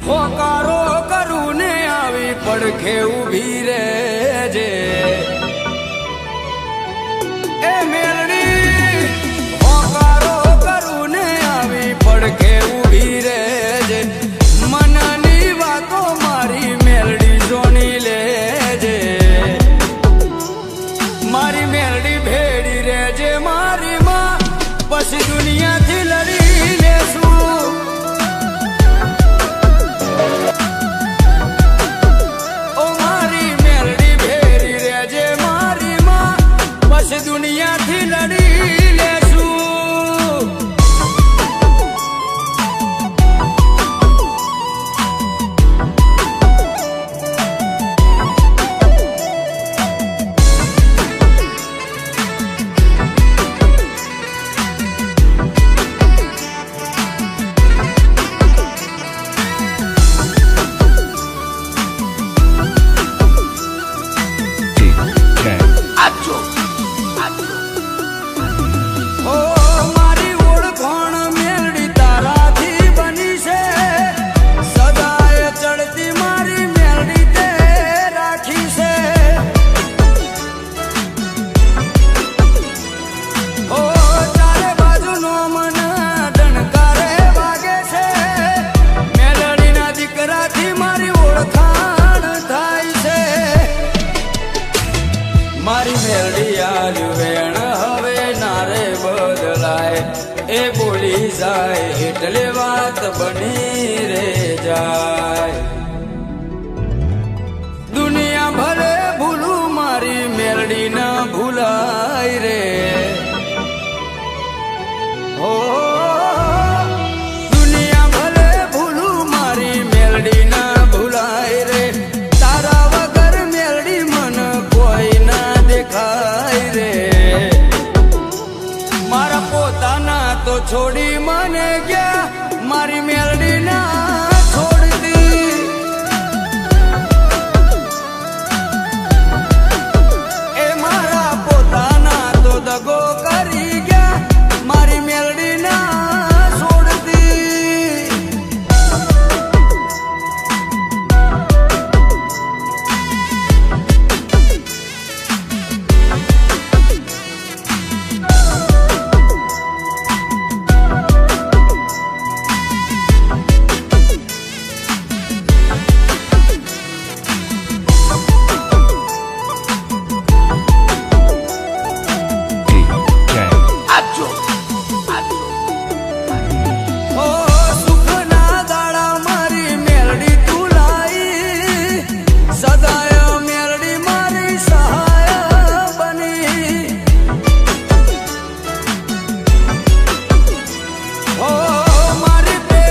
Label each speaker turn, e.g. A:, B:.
A: હોકારો કરું ને આવી પડખે ઊભી રહેજે એ મેલડી હોકારો કરું ને આવી પડખે ઊભી રહેજે મનની વાતો મારી મેલડી જોની લેજે મારી મેલડી ભેડી રહેજે મારી માં પછી દુનિયાથી લડી લેશું ઓ મારી મેલડી ભેડી રહેજે મારી માં પછી દુનિયાથી લડી લેશું મારી મેલડી આલ્યું વેણ હવે નારે બદલાય એ બોલી જાય એટલે વાત બની રે જાય દુનિયા ભલે ભૂલું મારી મેલડી ના ભૂલાય રે